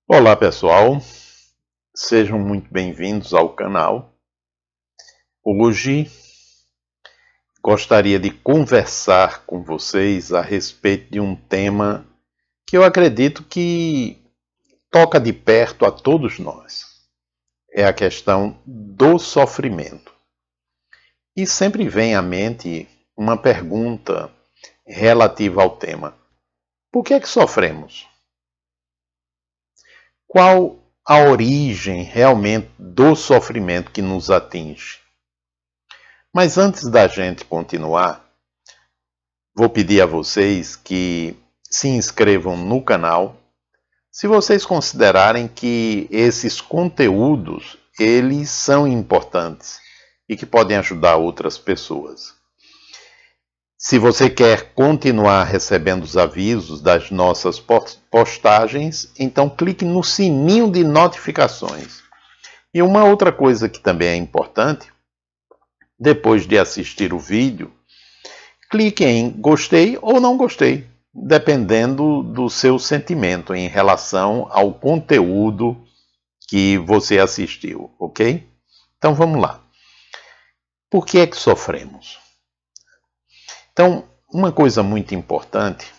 Olá pessoal, sejam muito bem-vindos ao canal. Hoje gostaria de conversar com vocês a respeito de um tema que eu acredito que toca de perto a todos nós. É a questão do sofrimento. E sempre vem à mente uma pergunta relativa ao tema: por que é que sofremos? Qual a origem realmente do sofrimento que nos atinge? Mas antes da gente continuar, vou pedir a vocês que se inscrevam no canal, se vocês considerarem que esses conteúdos eles são importantes e que podem ajudar outras pessoas. Se você quer continuar recebendo os avisos das nossas postagens, então clique no sininho de notificações. E uma outra coisa que também é importante, depois de assistir o vídeo, clique em gostei ou não gostei, dependendo do seu sentimento em relação ao conteúdo que você assistiu, ok? Então vamos lá. Por que é que sofremos? Então, uma coisa muito importante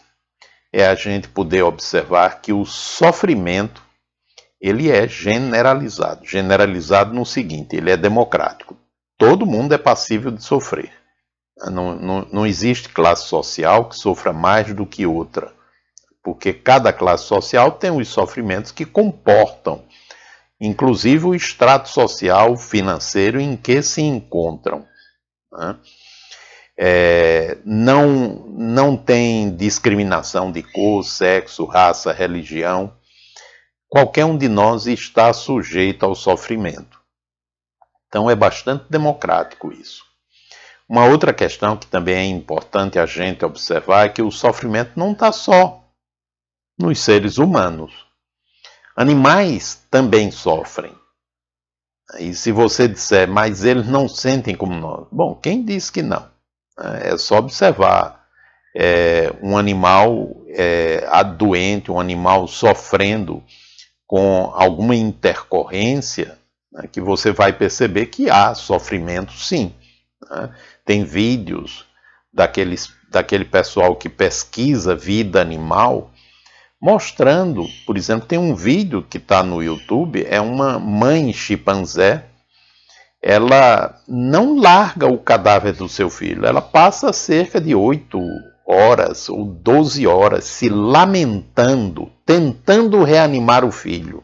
é a gente poder observar que o sofrimento ele é generalizado. Generalizado no seguinte, ele é democrático. Todo mundo é passível de sofrer. Não existe classe social que sofra mais do que outra, porque cada classe social tem os sofrimentos que comportam, inclusive o extrato social financeiro em que se encontram. Não tem discriminação de cor, sexo, raça, religião. Qualquer um de nós está sujeito ao sofrimento. Então é bastante democrático isso. Uma outra questão que também é importante a gente observar é que o sofrimento não está só nos seres humanos. Animais também sofrem. E se você disser, mas eles não sentem como nós. Bom, quem disse que não? É só observar um animal doente, um animal sofrendo com alguma intercorrência, né, que você vai perceber que há sofrimento sim. Né? Tem vídeos daquele pessoal que pesquisa vida animal, mostrando, por exemplo, tem um vídeo que está no YouTube, é uma mãe chimpanzé, ela não larga o cadáver do seu filho, ela passa cerca de 8 horas ou 12 horas se lamentando, tentando reanimar o filho.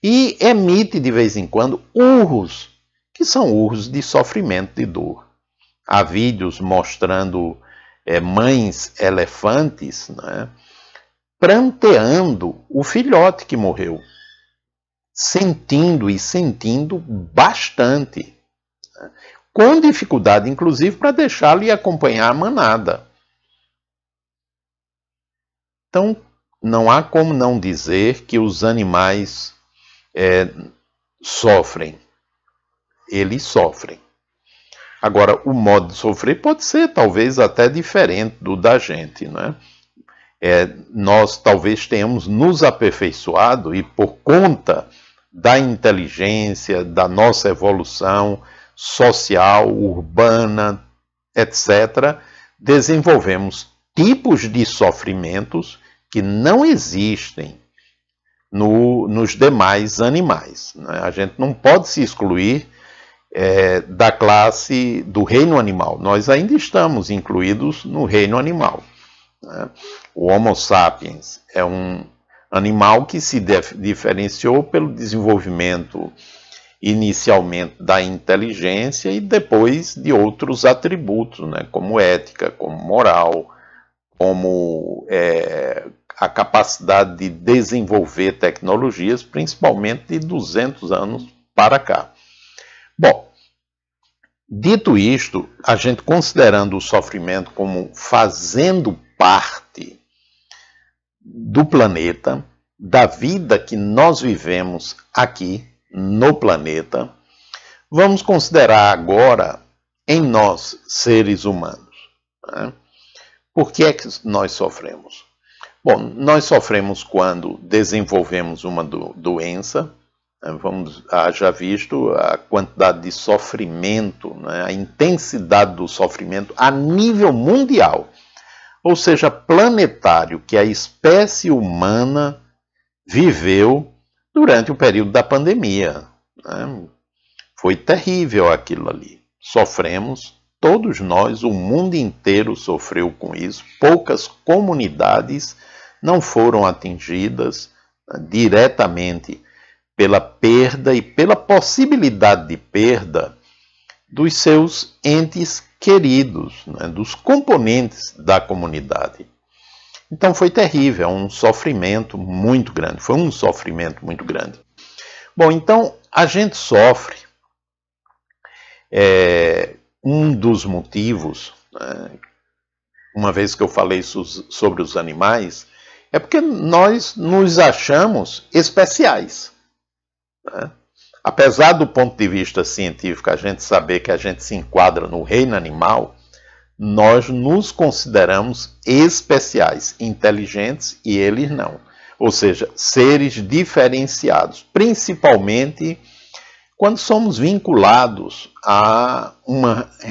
E emite de vez em quando urros, que são urros de sofrimento, de dor. Há vídeos mostrando mães elefantes, né, pranteando o filhote que morreu, sentindo e sentindo bastante, né, com dificuldade inclusive para deixá-lo ir acompanhar a manada. Então não há como não dizer que os animais sofrem. Eles sofrem. Agora, o modo de sofrer pode ser talvez até diferente do da gente, né? Nós talvez tenhamos nos aperfeiçoado e por conta da inteligência, da nossa evolução social, urbana, etc., desenvolvemos tipos de sofrimentos que não existem nos demais animais. Né? A gente não pode se excluir da classe do reino animal. Nós ainda estamos incluídos no reino animal. Né? O Homo sapiens é um animal que se diferenciou pelo desenvolvimento inicialmente da inteligência e depois de outros atributos, né? Como ética, como moral, como a capacidade de desenvolver tecnologias, principalmente de 200 anos para cá. Bom, dito isto, a gente considerando o sofrimento como fazendo parte do planeta, da vida que nós vivemos aqui no planeta, vamos considerar agora em nós, seres humanos. Né? Por que é que nós sofremos? Bom, nós sofremos quando desenvolvemos uma doença. Haja visto a quantidade de sofrimento, né, a intensidade do sofrimento a nível mundial, ou seja, planetário, que a espécie humana viveu durante o período da pandemia. Né? Foi terrível aquilo ali. Sofremos, todos nós, o mundo inteiro sofreu com isso. Poucas comunidades não foram atingidas, né, diretamente pela perda e pela possibilidade de perda dos seus entes queridos, né, dos componentes da comunidade. Então foi terrível, um sofrimento muito grande, foi um sofrimento muito grande. Bom, então a gente sofre, um dos motivos, né, uma vez que eu falei sobre os animais, é porque nós nos achamos especiais. Né? Apesar do ponto de vista científico a gente saber que a gente se enquadra no reino animal, nós nos consideramos especiais, inteligentes, e eles não. Ou seja, seres diferenciados, principalmente quando somos vinculados a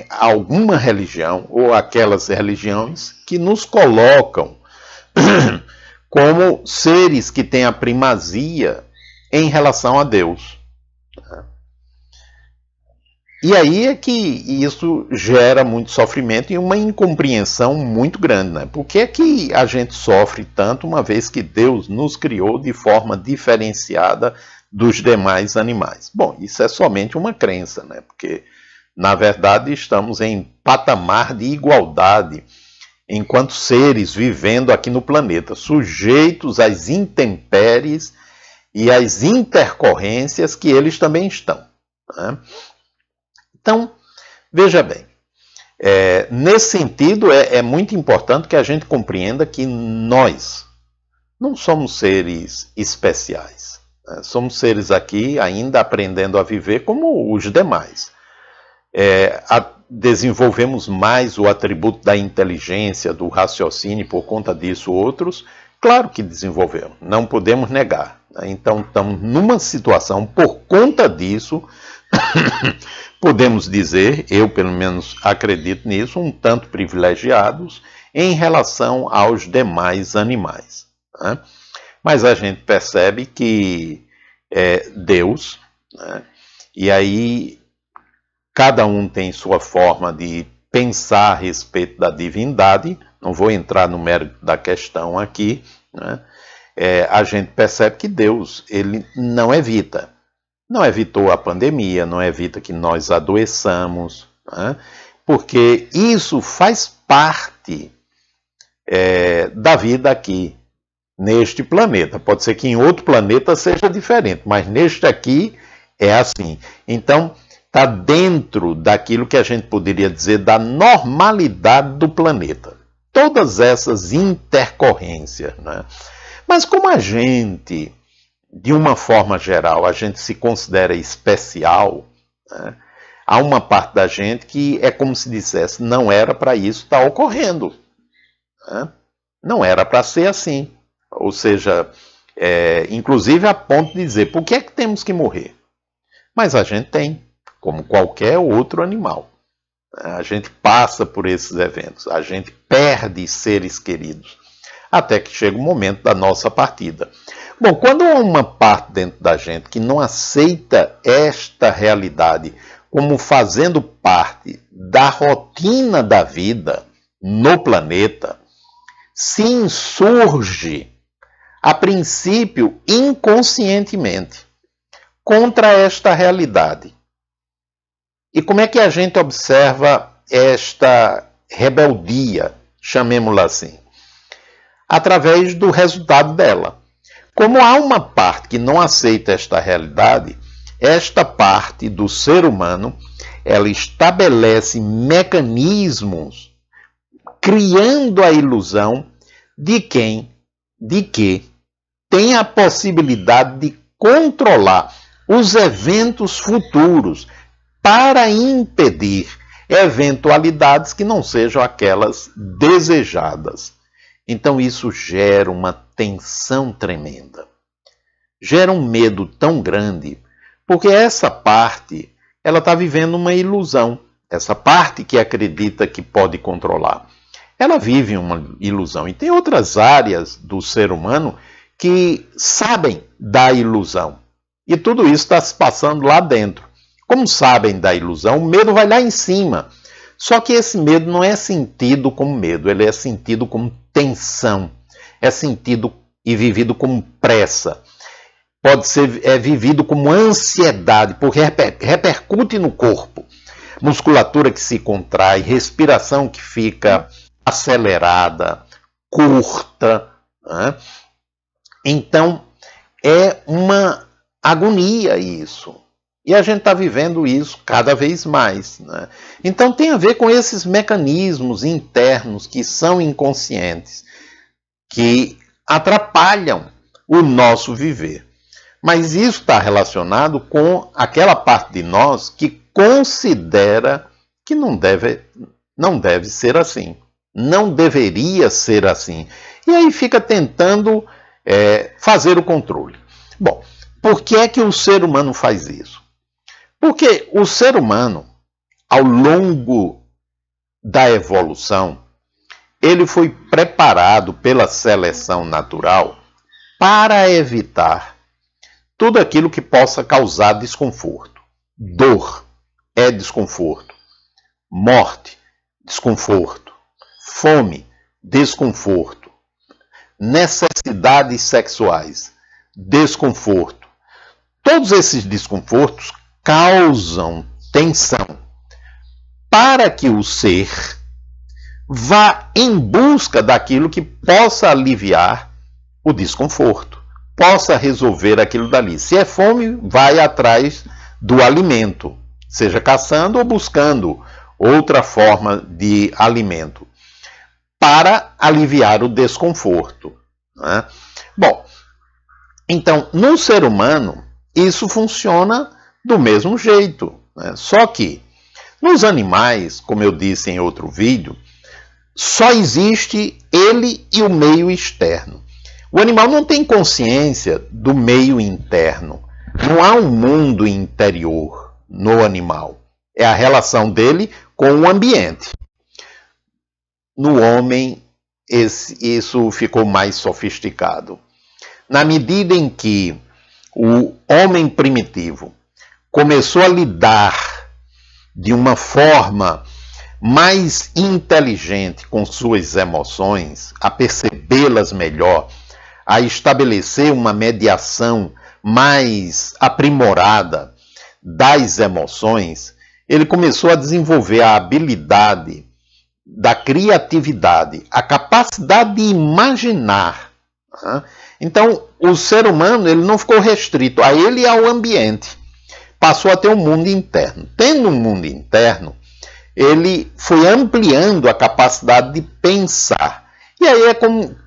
alguma religião ou aquelas religiões que nos colocam como seres que têm a primazia em relação a Deus. E aí é que isso gera muito sofrimento e uma incompreensão muito grande, né? Por que é que a gente sofre tanto, uma vez que Deus nos criou de forma diferenciada dos demais animais? Bom, isso é somente uma crença, né? Porque, na verdade, estamos em patamar de igualdade enquanto seres vivendo aqui no planeta, sujeitos às intempéries e às intercorrências que eles também estão. Né? Então, veja bem, nesse sentido é muito importante que a gente compreenda que nós não somos seres especiais. Né? Somos seres aqui ainda aprendendo a viver como os demais. Desenvolvemos mais o atributo da inteligência, do raciocínio, por conta disso outros, claro que desenvolvemos, não podemos negar. Né? Então estamos numa situação, por conta disso, podemos dizer, eu pelo menos acredito nisso, um tanto privilegiados em relação aos demais animais. Né? Mas a gente percebe que Deus, né? E aí cada um tem sua forma de pensar a respeito da divindade, não vou entrar no mérito da questão aqui, né? A gente percebe que Deus, ele não evita. Não evitou a pandemia, não evita que nós adoeçamos, né? Porque isso faz parte da vida aqui, neste planeta. Pode ser que em outro planeta seja diferente, mas neste aqui é assim. Então, está dentro daquilo que a gente poderia dizer da normalidade do planeta. Todas essas intercorrências, né? Mas como a gente, de uma forma geral, a gente se considera especial, né? Há uma parte da gente que é como se dissesse, não era para isso estar ocorrendo. Né? Não era para ser assim. Ou seja, inclusive a ponto de dizer, por que é que temos que morrer? Mas a gente tem, como qualquer outro animal. A gente passa por esses eventos, a gente perde seres queridos, até que chega o momento da nossa partida. Bom, quando há uma parte dentro da gente que não aceita esta realidade como fazendo parte da rotina da vida no planeta, se insurge, a princípio inconscientemente, contra esta realidade. E como é que a gente observa esta rebeldia, chamemos-la assim? Através do resultado dela. Como há uma parte que não aceita esta realidade, esta parte do ser humano, ela estabelece mecanismos criando a ilusão de que tem a possibilidade de controlar os eventos futuros para impedir eventualidades que não sejam aquelas desejadas. Então isso gera uma tensão tremenda. Gera um medo tão grande, porque essa parte, ela está vivendo uma ilusão. Essa parte que acredita que pode controlar, ela vive uma ilusão. E tem outras áreas do ser humano que sabem da ilusão. E tudo isso está se passando lá dentro. Como sabem da ilusão, o medo vai lá em cima. Só que esse medo não é sentido como medo, ele é sentido como tensão. É sentido e vivido como pressa. Pode ser vivido como ansiedade, porque repercute no corpo. Musculatura que se contrai, respiração que fica acelerada, curta, né? Então, é uma agonia isso. E a gente está vivendo isso cada vez mais, né? Então, tem a ver com esses mecanismos internos que são inconscientes, que atrapalham o nosso viver. Mas isso está relacionado com aquela parte de nós que considera que não deve ser assim. Não deveria ser assim. E aí fica tentando fazer o controle. Bom, por que é que o ser humano faz isso? Porque o ser humano, ao longo da evolução, ele foi preparado pela seleção natural para evitar tudo aquilo que possa causar desconforto. Dor é desconforto. Morte, desconforto. Fome, desconforto. Necessidades sexuais, desconforto. Todos esses desconfortos causam tensão para que o ser vá em busca daquilo que possa aliviar o desconforto, possa resolver aquilo dali. Se é fome, vai atrás do alimento, seja caçando ou buscando outra forma de alimento, para aliviar o desconforto, né? Bom, então, no ser humano, isso funciona do mesmo jeito, né? Só que, nos animais, como eu disse em outro vídeo, só existe ele e o meio externo. O animal não tem consciência do meio interno. Não há um mundo interior no animal. É a relação dele com o ambiente. No homem, isso ficou mais sofisticado. Na medida em que o homem primitivo começou a lidar de uma forma mais inteligente com suas emoções, a percebê-las melhor, a estabelecer uma mediação mais aprimorada das emoções, ele começou a desenvolver a habilidade da criatividade, a capacidade de imaginar. Então, o ser humano ele não ficou restrito a ele e ao ambiente. Passou a ter um mundo interno. Tendo um mundo interno, ele foi ampliando a capacidade de pensar. E aí é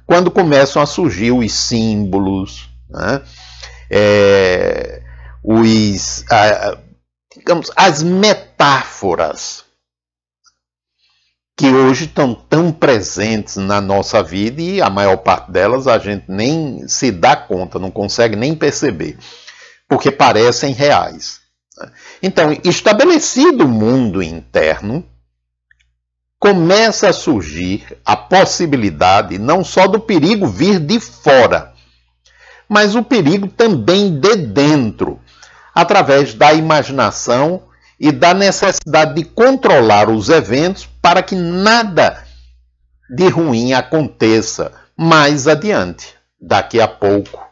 quando começam a surgir os símbolos, né? Digamos, as metáforas que hoje estão tão presentes na nossa vida e a maior parte delas a gente nem se dá conta, não consegue nem perceber, porque parecem reais. Então, estabelecido o mundo interno, começa a surgir a possibilidade não só do perigo vir de fora, mas o perigo também de dentro, através da imaginação e da necessidade de controlar os eventos para que nada de ruim aconteça mais adiante, daqui a pouco.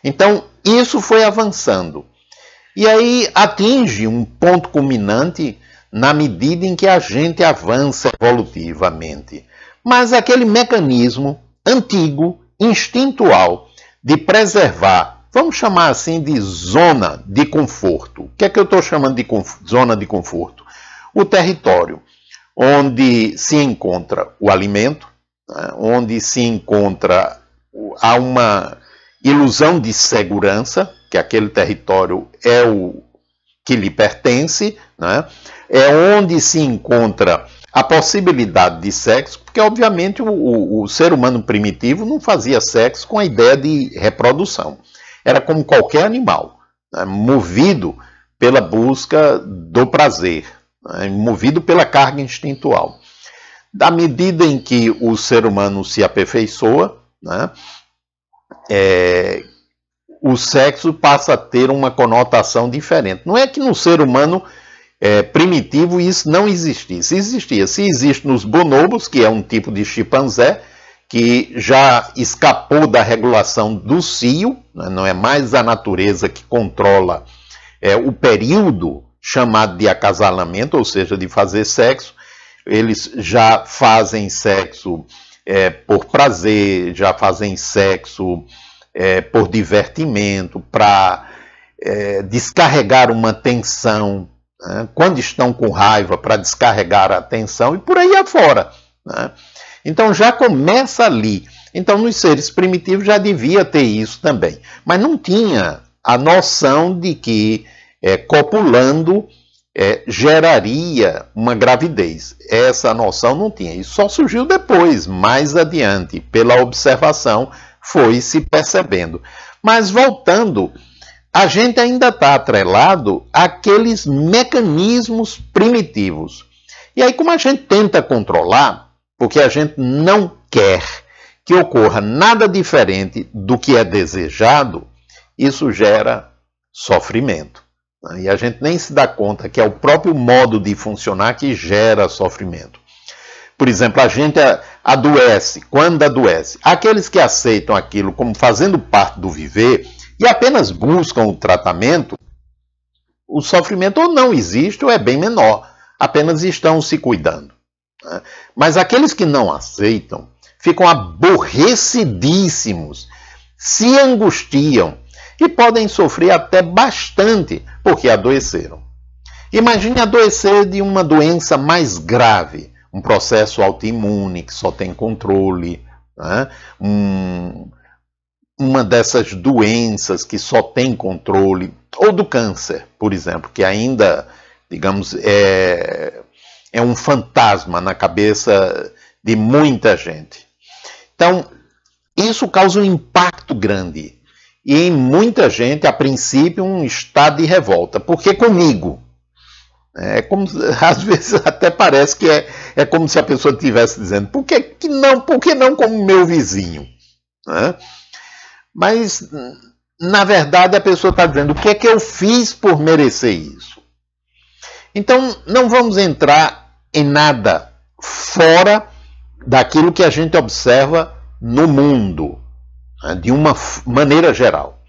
Então, isso foi avançando. E aí atinge um ponto culminante na medida em que a gente avança evolutivamente. Mas aquele mecanismo antigo, instintual, de preservar, vamos chamar assim de zona de conforto. O que é que eu estou chamando de zona de conforto? O território onde se encontra o alimento, né, onde se encontra, há uma ilusão de segurança, que aquele território é o que lhe pertence, né? É onde se encontra a possibilidade de sexo, porque obviamente o ser humano primitivo não fazia sexo com a ideia de reprodução. Era como qualquer animal, né, movido pela busca do prazer, né, movido pela carga instintual. À medida em que o ser humano se aperfeiçoa, né, o sexo passa a ter uma conotação diferente. Não é que no ser humano primitivo isso não existisse. Existia. Se existe nos bonobos, que é um tipo de chimpanzé, que já escapou da regulação do cio, né, não é mais a natureza que controla o período chamado de acasalamento, ou seja, de fazer sexo. Eles já fazem sexo por prazer, já fazem sexo por divertimento, para descarregar uma tensão, né? Quando estão com raiva, para descarregar a tensão e por aí afora, né? Então já começa ali. Então nos seres primitivos já devia ter isso também, mas não tinha a noção de que copulando geraria uma gravidez. Essa noção não tinha. Isso só surgiu depois, mais adiante, pela observação, foi se percebendo. Mas voltando, a gente ainda está atrelado àqueles mecanismos primitivos. E aí, como a gente tenta controlar, porque a gente não quer que ocorra nada diferente do que é desejado, isso gera sofrimento. E a gente nem se dá conta que é o próprio modo de funcionar que gera sofrimento. Por exemplo, a gente adoece. Quando adoece, aqueles que aceitam aquilo como fazendo parte do viver e apenas buscam o tratamento, o sofrimento ou não existe ou é bem menor. Apenas estão se cuidando. Mas aqueles que não aceitam ficam aborrecidíssimos, se angustiam e podem sofrer até bastante porque adoeceram. Imagine adoecer de uma doença mais grave, um processo autoimune que só tem controle, né? Uma dessas doenças que só tem controle, ou do câncer, por exemplo, que ainda, digamos, é um fantasma na cabeça de muita gente. Então, isso causa um impacto grande. E em muita gente, a princípio, um estado de revolta. Por que comigo? Às vezes até parece que é como se a pessoa estivesse dizendo, por que não como meu vizinho? Mas, na verdade, a pessoa está dizendo, o que é que eu fiz por merecer isso? Então, não vamos entrar em nada fora daquilo que a gente observa no mundo, de uma maneira geral.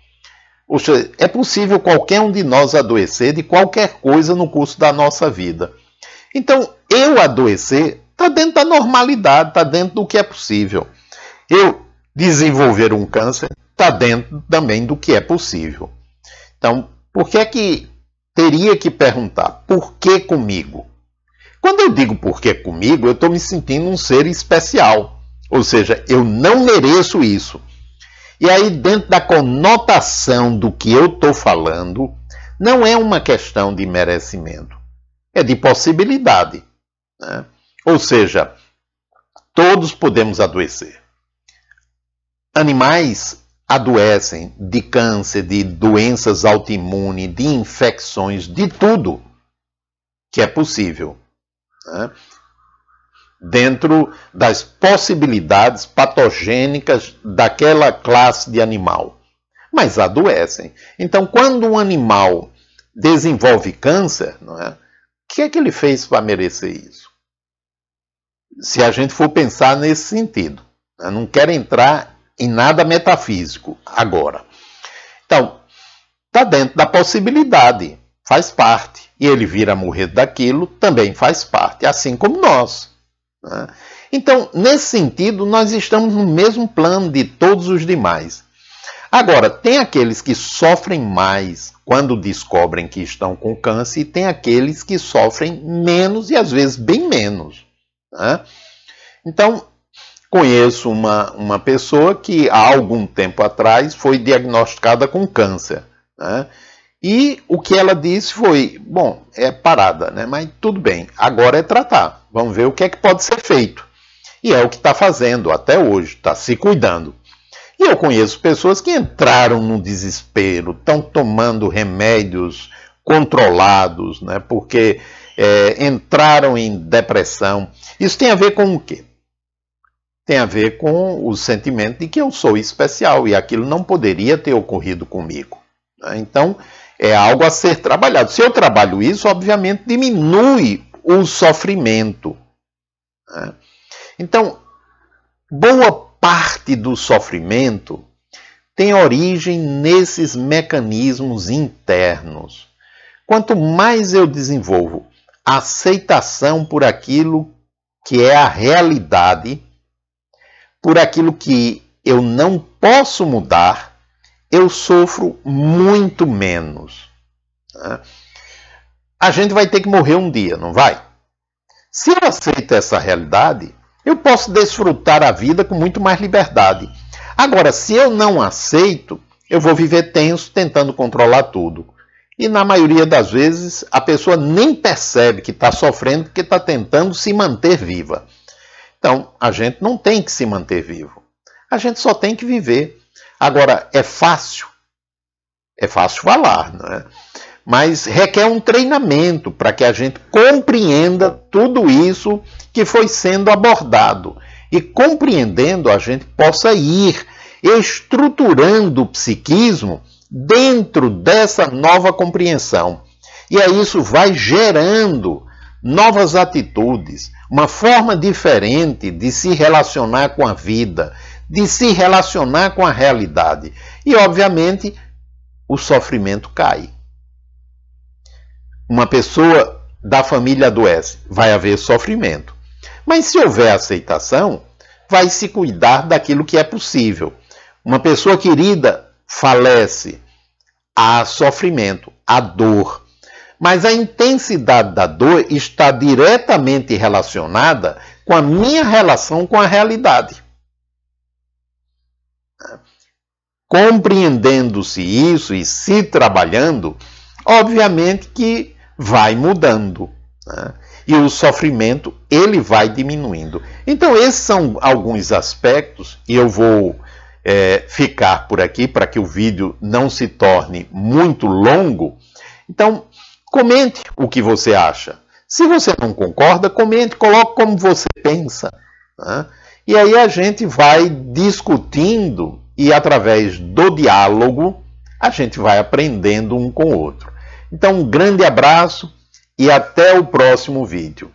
Ou seja, é possível qualquer um de nós adoecer de qualquer coisa no curso da nossa vida. Então, eu adoecer está dentro da normalidade, está dentro do que é possível. Eu desenvolver um câncer está dentro também do que é possível. Então, por que é que teria que perguntar, por que comigo? Quando eu digo por que comigo, eu estou me sentindo um ser especial. Ou seja, eu não mereço isso. E aí, dentro da conotação do que eu estou falando, não é uma questão de merecimento, é de possibilidade, né? Ou seja, todos podemos adoecer. Animais adoecem de câncer, de doenças autoimunes, de infecções, de tudo que é possível, né? Dentro das possibilidades patogênicas daquela classe de animal. Mas adoecem. Então, quando um animal desenvolve câncer, não é? O que é que ele fez para merecer isso? Se a gente for pensar nesse sentido. Eu não quero entrar em nada metafísico agora. Então, está dentro da possibilidade, faz parte. E ele vir a morrer daquilo também faz parte, assim como nós. Então, nesse sentido, nós estamos no mesmo plano de todos os demais. Agora, tem aqueles que sofrem mais quando descobrem que estão com câncer e tem aqueles que sofrem menos e às vezes bem menos, né? Então, conheço uma pessoa que há algum tempo atrás foi diagnosticada com câncer, né? E o que ela disse foi, bom, é parada, né? Mas tudo bem, agora é tratar. Vamos ver o que é que pode ser feito. E é o que está fazendo até hoje, está se cuidando. E eu conheço pessoas que entraram no desespero, estão tomando remédios controlados, né? Porque entraram em depressão. Isso tem a ver com o quê? Tem a ver com o sentimento de que eu sou especial e aquilo não poderia ter ocorrido comigo. Né? Então, é algo a ser trabalhado. Se eu trabalho isso, obviamente diminui o sofrimento. Né? Então, boa parte do sofrimento tem origem nesses mecanismos internos. Quanto mais eu desenvolvo aceitação por aquilo que é a realidade, por aquilo que eu não posso mudar, eu sofro muito menos. A gente vai ter que morrer um dia, não vai? Se eu aceito essa realidade, eu posso desfrutar a vida com muito mais liberdade. Agora, se eu não aceito, eu vou viver tenso, tentando controlar tudo. E na maioria das vezes, a pessoa nem percebe que está sofrendo porque está tentando se manter viva. Então, a gente não tem que se manter vivo. A gente só tem que viver. Agora, é fácil? É fácil falar, não é? Mas requer um treinamento para que a gente compreenda tudo isso que foi sendo abordado. E compreendendo, a gente possa ir estruturando o psiquismo dentro dessa nova compreensão. E aí isso vai gerando novas atitudes, uma forma diferente de se relacionar com a vida, de se relacionar com a realidade. E, obviamente, o sofrimento cai. Uma pessoa da família adoece, vai haver sofrimento. Mas se houver aceitação, vai se cuidar daquilo que é possível. Uma pessoa querida falece, há sofrimento, há dor. Mas a intensidade da dor está diretamente relacionada com a minha relação com a realidade. Compreendendo-se isso e se trabalhando, obviamente que vai mudando, né? E o sofrimento, ele vai diminuindo. Então, esses são alguns aspectos, e eu vou ficar por aqui para que o vídeo não se torne muito longo. Então, comente o que você acha. Se você não concorda, comente, coloque como você pensa. Né? E aí a gente vai discutindo e através do diálogo a gente vai aprendendo um com o outro. Então, um grande abraço e até o próximo vídeo.